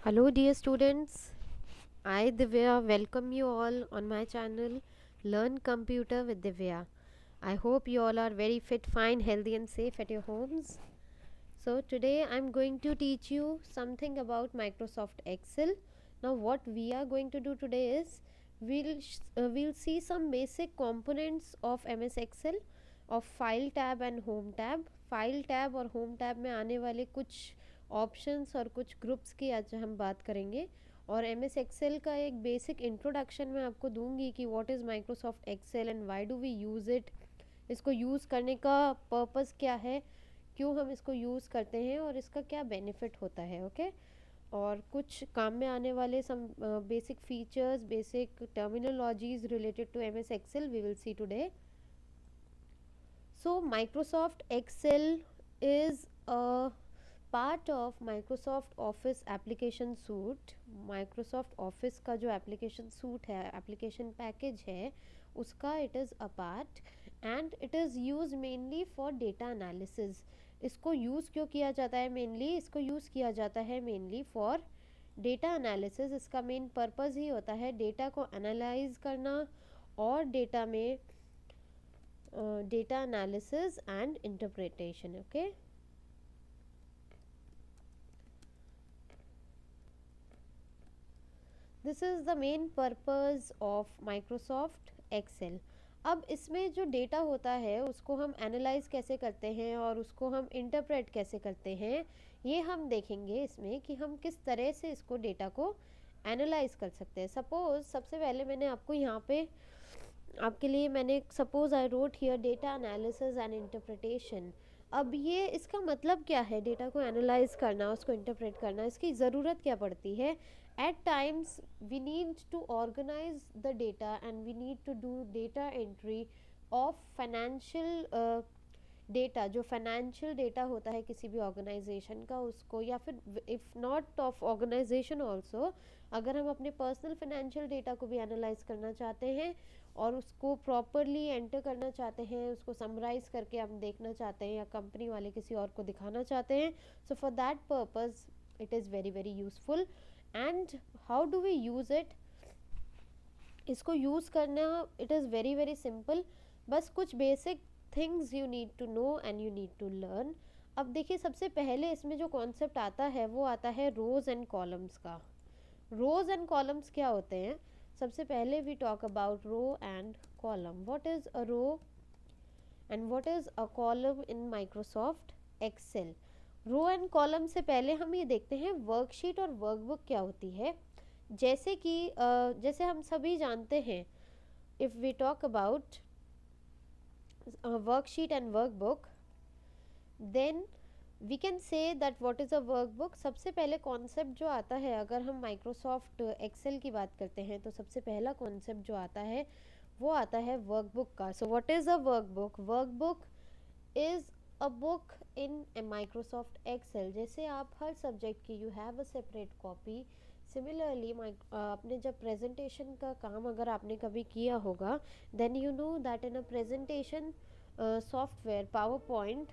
Hello, dear students. I, Divya, welcome you all on my channel Learn Computer with Divya. I hope you all are very fit, fine, healthy, and safe at your homes. So, today I'm going to teach you something about Microsoft Excel. Now, what we are going to do today is we'll see some basic components of MS Excel of File tab and Home tab. File tab और Home tab में आने वाले कुछ options और कुछ groups की आज हम बात करेंगे और एम एस एक्सेल का एक बेसिक इंट्रोडक्शन मैं आपको दूंगी कि what is Microsoft Excel and why do we use it, इसको यूज़ करने का पर्पस क्या है, क्यों हम इसको यूज़ करते हैं और इसका क्या बेनिफिट होता है। ओके और कुछ काम में आने वाले some basic features, basic terminologies related to M S Excel we will see today. So Microsoft Excel is a part of Microsoft Office application suite. Microsoft Office का जो एप्लीकेशन सूट है, एप्लीकेशन पैकेज है, उसका it is a part and it is use mainly for data analysis. इसको use क्यों किया जाता है? मेनली इसको यूज़ किया जाता है मेनली फॉर डेटा एनालिसिस। इसका मेन पर्पज़ ही होता है डेटा को एनालाइज करना और डेटा में data analysis and interpretation. Okay, this is the main purpose of Microsoft Excel. अब इसमें जो डेटा होता है उसको हम एनालाइज कैसे करते हैं और उसको हम इंटरप्रेट कैसे करते हैं, ये हम देखेंगे इसमें कि हम किस तरह से इसको डेटा को एनालाइज कर सकते हैं। सपोज़ सबसे पहले मैंने आपको यहाँ पे आपके लिए मैंने suppose I wrote here data analysis and interpretation. अब ये इसका मतलब क्या है? डेटा को एनालाइज करना, उसको इंटरप्रेट करना, इसकी ज़रूरत क्या पड़ती है? At times we need to organise the data and we need to do data entry of financial data. जो फाइनेंशियल डेटा होता है किसी भी ऑर्गेनाइजेशन का, उसको या फिर if not of organisation also, अगर हम अपने पर्सनल फाइनेंशियल डेटा को भी एनालाइज करना चाहते हैं और उसको प्रॉपरली एंटर करना चाहते हैं, उसको समराइज करके हम देखना चाहते हैं या कंपनी वाले किसी और को दिखाना चाहते हैं, so for that purpose it is very very useful. And how do we use it? इसको यूज़ करना it is very very simple. बस कुछ basic things you need to know and you need to learn. अब देखिए, सबसे पहले इसमें जो कॉन्सेप्ट आता है वो आता है रोज़ एंड कॉलम्स का। रोज़ एंड कॉलम्स क्या होते हैं? सबसे पहले we talk about row and column. What is a row and what is a column in Microsoft Excel? Row and column से पहले हम ये देखते हैं वर्कशीट और वर्कबुक क्या होती है। जैसे कि जैसे हम सभी जानते हैं, if we talk about worksheet and workbook, then we can say that what is a workbook. सबसे पहले कॉन्सेप्ट जो आता है, अगर हम माइक्रोसॉफ्ट एक्सेल की बात करते हैं तो सबसे पहला कॉन्सेप्ट जो आता है वो आता है वर्कबुक का। So what is a workbook? Workbook is a book in Microsoft Excel. जैसे आप हर सब्जेक्ट की you have a separate copy, similarly अपने जब प्रेजेंटेशन का काम अगर आपने कभी किया होगा, then you know that in a presentation software PowerPoint,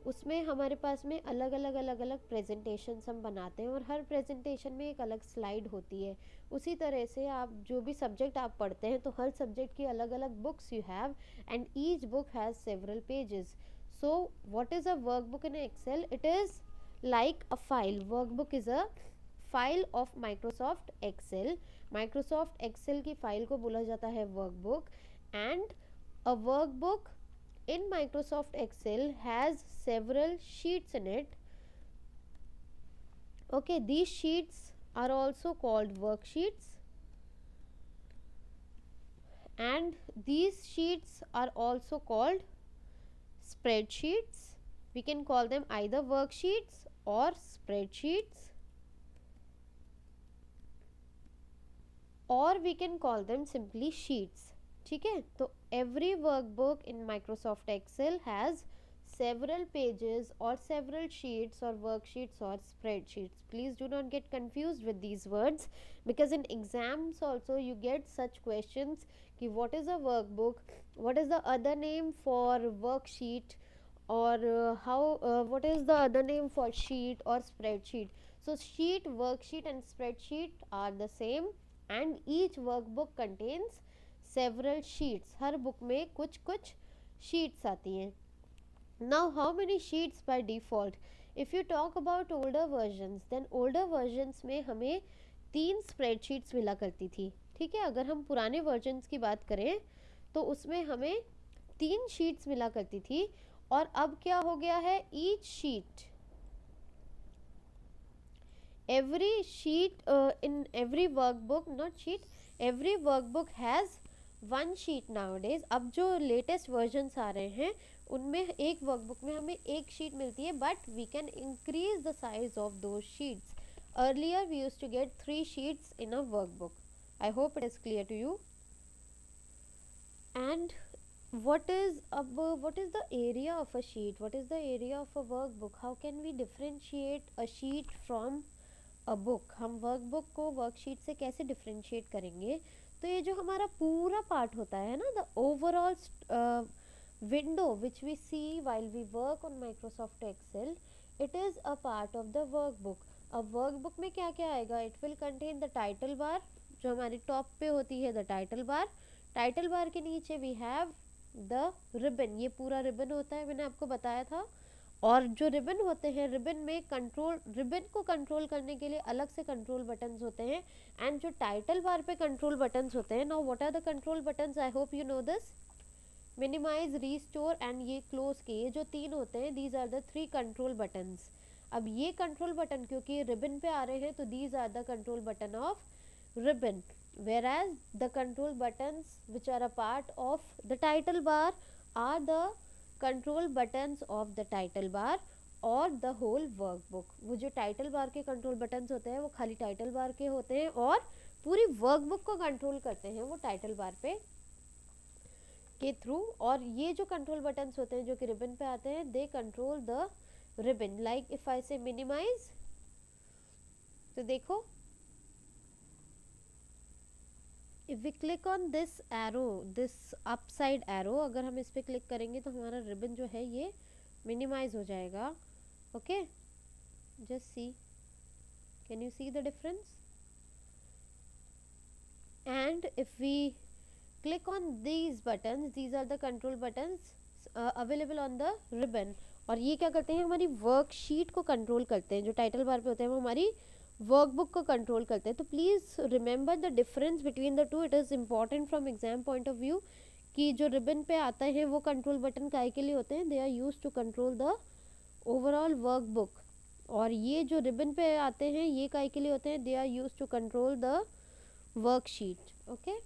उसमें हमारे पास में अलग अलग अलग अलग प्रेजेंटेशंस हम बनाते हैं और हर प्रेजेंटेशन में एक अलग स्लाइड होती है। उसी तरह से आप जो भी सब्जेक्ट आप पढ़ते हैं तो हर सब्जेक्ट की अलग अलग books you have and each book has several pages. So what is a workbook in Excel? It is like a file. Workbook is a file of Microsoft Excel. Microsoft Excel की file को बोला जाता है workbook, and a workbook in Microsoft Excel has several sheets in it. Okay, these sheets are also called worksheets, and these sheets are also called spreadsheets. We can call them either worksheets or spreadsheets, or we can call them simply sheets. ठीक है, तो every workbook in Microsoft Excel has several pages or several sheets or worksheets or spreadsheets. Please do not get confused with these words, because in exams also you get such questions कि what is a workbook, what is the other name for worksheet, or what is the other name for sheet or spreadsheet. So sheet, worksheet and spreadsheet are the same and each workbook contains several sheets. Her book में कुछ कुछ sheets आती हैं. Now how many sheets by default? If you talk about older versions, then older versions में हमें 3 spreadsheets मिला करती थी. ठीक है, अगर हम पुराने versions की बात करें तो उसमें हमें 3 sheets मिला करती थी. और अब क्या हो गया है, each sheet, every sheet in every workbook, not sheet, every workbook has one sheet nowadays. अब जो latest versions आ रहे हैं उनमें एक वर्कबुक में हमें एक शीट मिलती है, but we can increase the size of those sheets. Earlier we used to get 3 sheets in a workbook. I hope it is clear to you. And what is the area of a sheet, what is the area of a workbook, how can we differentiate a sheet from a book? हम workbook को worksheet से कैसे differentiate करेंगे? तो ये जो हमारा पूरा पार्ट होता है ना, the overall window which we see while we work on Microsoft Excel, it is a part of the workbook. अब workbook में क्या क्या आएगा? It will contain the title bar, जो हमारी top पे होती है, the title bar. Title bar के नीचे वी हैव द रिबन, ये पूरा रिबन होता है, मैंने आपको बताया था. और जो रिबन होते हैं, रिबन में कंट्रोल, रिबन को कंट्रोल करने के लिए अलग से कंट्रोल बटन्स होते हैं. एंड जो टाइटल बार पे कंट्रोल बटन्स होते हैं, now what are the control buttons? I hope you know this. Minimise, restore and ये क्लोज के, ये जो 3 होते हैं, these are the 3 control buttons. अब ये कंट्रोल बटन क्योंकि रिबन पे आ रहे हैं तो these are the control button of ribbon, whereas the control buttons which are a part of the title bar are the control buttons of the title bar और the whole workbook. वो जो title bar के control buttons होते हैं वो खाली title bar के होते हैं और पूरी वर्कबुक को कंट्रोल करते हैं वो टाइटल बार पे के थ्रू. और ये जो कंट्रोल बटन्स होते हैं जो कि रिबन पे आते हैं, they control the ribbon. Like if I से मिनिमाइज, तो देखो if we click on this arrow, this upside arrow, अगर हम इस पे क्लिक करेंगे तो हमारा रिबन जो है ये मिनिमाइज हो जाएगा. Okay, just see, can you see the difference? And if we click on these buttons, these are the control buttons available on the ribbon. और ये क्या करते हैं, हमारी वर्कशीट को कंट्रोल करते हैं. जो टाइटल बार पे होते हैं वो हमारी वर्कबुक को कंट्रोल करते हैं. तो please remember the difference between the two. It is important from exam point of view कि जो रिबन पे आते हैं वो कंट्रोल बटन काहे के लिए होते हैं? They are use to control the overall workbook. और ये जो रिबन पे आते हैं ये काहे के लिए होते हैं? They are use to control the worksheet. Okay,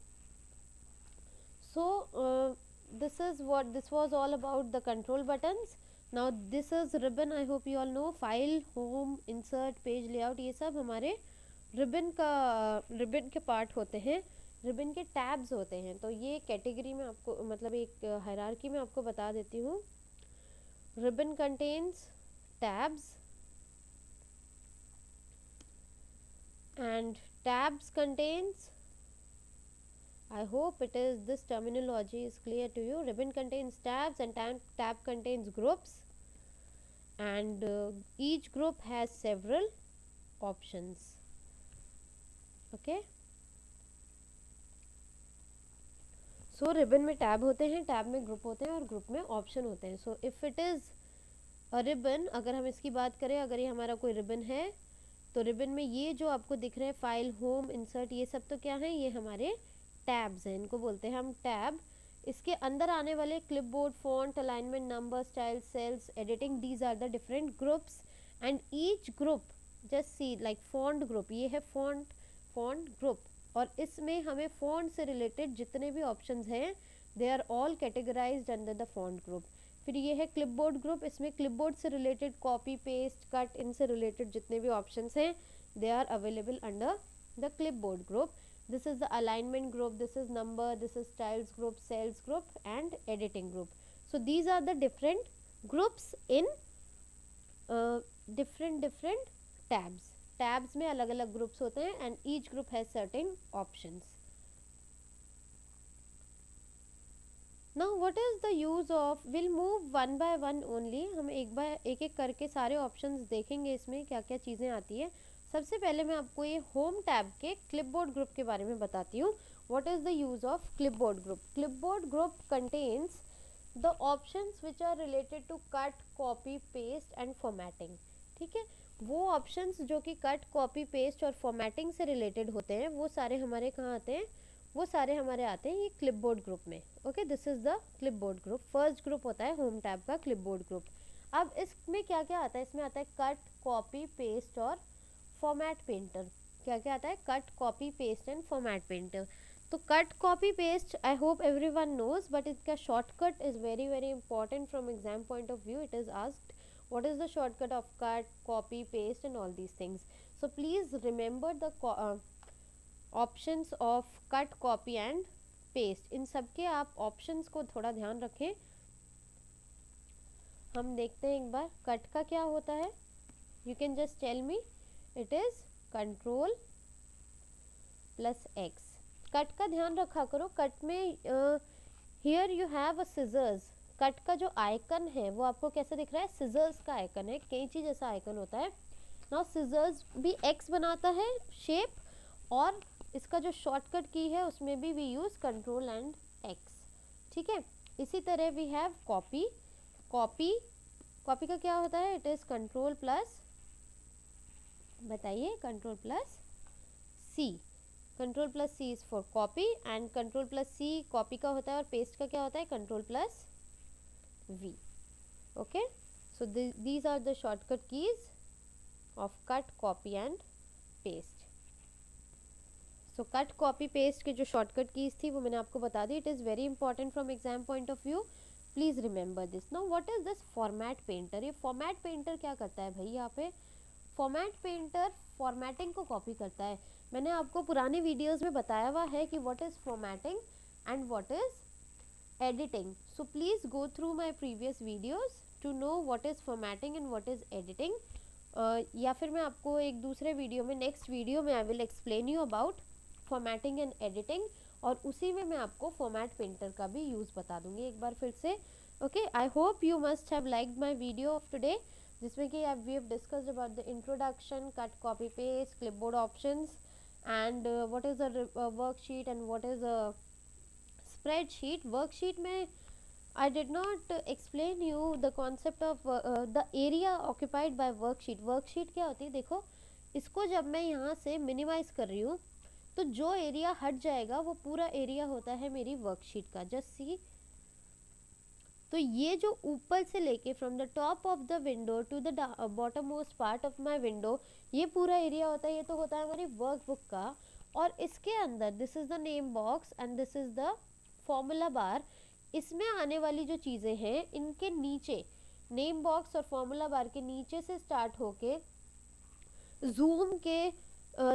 so this is what this was all about, the control buttons. Now this is ribbon. I hope you all know, file, home, insert, page layout, ये सब हमारे ribbon के part होते हैं, ribbon के tabs होते हैं. तो ये कैटेगरी में आपको, मतलब एक हायरार्की में आपको बता देती हूँ. Ribbon contains tabs and tabs contains, I hope it is, this terminology is clear to you. Ribbon contains tabs and tab contains groups, and each group has several options. Okay, so ribbon में tab होते हैं, tab में group होते हैं और group में option होते हैं. So if it is a ribbon, अगर हम इसकी बात करें, अगर ये हमारा कोई रिबन है तो रिबन में ये जो आपको दिख रहे हैं फाइल, होम, इंसर्ट, ये सब तो क्या है? ये हमारे टैब्स हैं, इनको बोलते हैं हम टैब. इसके अंदर आने वाले clipboard, font, alignment, number, style, cells, editing, these are the different groups. And each group, just see, like font group, ये है फॉन्ट ग्रुप. और इसमें हमें फॉन्ट से रिलेटेड जितने भी ऑप्शंस हैं, they are all categorised under the font group. फिर ये है क्लिपबोर्ड ग्रुप, इसमें क्लिपबोर्ड से रिलेटेड कॉपी, पेस्ट, कट, इनसे रिलेटेड जितने भी ऑप्शंस हैं, they are available under the clipboard group. This is the alignment group, this is number, this is styles group, sales group and editing group. So these are the different groups in different tabs. Tabs में अलग अलग groups होते हैं and each group has certain options. Now what is the use of, we'll move one by one only. हम एक एक करके सारे options देखेंगे इसमें क्या क्या चीज़ें आती है. सबसे पहले मैं आपको ये होम टैब के क्लिपबोर्ड ग्रुप के बारे में बताती हूँ. What is the use of clipboard group? Clipboard group contains the options which are related to cut, copy, paste and formatting. ठीक है, वो ऑप्शंस जो कि कट, कॉपी, पेस्ट और फॉर्मेटिंग से रिलेटेड होते हैं वो सारे हमारे कहाँ आते हैं? वो सारे हमारे आते हैं ये क्लिपबोर्ड ग्रुप में. Okay, this is the clipboard group. First group होता है होम टैब का क्लिपबोर्ड ग्रुप. अब इसमें क्या क्या आता है? इसमें आता है कट, कॉपी, पेस्ट और फॉर्मेट पेंटर. क्या क्या आता है? Cut, copy, paste and format painter. तो cut, copy, paste I hope everyone knows, but इसका shortcut is very very important from exam point of view. It is asked what is the shortcut of cut, copy, paste and all these things. So please remember the options of cut, copy and paste. इन सब के आप options को थोड़ा ध्यान रखें. हम देखते हैं एक बार कट का क्या होता है. You can just tell me. It is control plus X. Cut का ध्यान रखा करो. कट में here you have a scissors. Cut का जो आइकन है वो आपको कैसे दिख रहा है? सिजर्स का आइकन है, कैंची जैसा आइकन होता है. नाउ सिजर्स भी एक्स बनाता है शेप, और इसका जो शॉर्टकट की है उसमें भी we use control and X. ठीक है, इसी तरह वी हैव कॉपी. कॉपी का क्या होता है? इट इज़ कंट्रोल प्लस, बताइए, control plus C. Control plus C is for copy and control plus C copy का होता है. और पेस्ट का क्या होता है? Control plus V. Okay, so these are the shortcut keys of cut, copy and paste. So cut, copy, paste के जो shortcut keys थी वो मैंने आपको बता दी. It is very important from exam point of view. Please remember this. Now what is this format painter? ये format painter क्या करता है भाई? यहाँ पे format painter formatting को copy करता है. मैंने आपको पुराने videos में बताया हुआ है कि what is formatting and what is editing. So please go through my previous videos to know what is formatting and what is editing. या फिर मैं आपको एक दूसरे वीडियो में, नेक्स्ट वीडियो में I will explain you about formatting and editing, और उसी में मैं आपको फॉर्मेट पेंटर का भी यूज़ बता दूंगी एक बार फिर से. Okay, I hope you must have liked my video of today, जिसमें कि we have discussed about the introduction, cut, copy, paste, clipboard options and what is a worksheet and what is a spreadsheet. Worksheet में I did not explain you the concept of the area occupied by worksheet. Worksheet क्या होती है? देखो, इसको जब मैं यहाँ से मिनिमाइज कर रही हूँ तो जो एरिया हट जाएगा वो पूरा एरिया होता है मेरी वर्कशीट का. जस्ट सी, तो ये जो ऊपर से लेके from the top of the window to the bottom most part of my window, ये पूरा एरिया होता है. ये तो होता है हमारी वर्कबुक का. और इसके अंदर this is the name box and this is the formula bar. इसमें आने वाली जो चीज़ें हैं इनके नीचे, नेम बॉक्स और फॉर्मूला बार के नीचे से स्टार्ट होके जूम के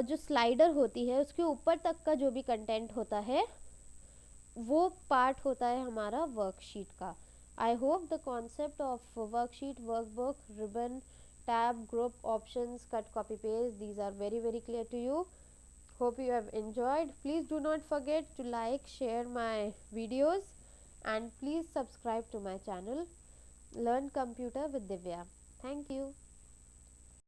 जो स्लाइडर होती है उसके ऊपर तक का जो भी कंटेंट होता है वो पार्ट होता है हमारा वर्कशीट का. I hope the concept of worksheet, workbook, ribbon, tab, group, options, cut, copy, paste, these are very very clear to you. Hope you have enjoyed. Please do not forget to like, share my videos and please subscribe to my channel Learn Computer with Divya. Thank you.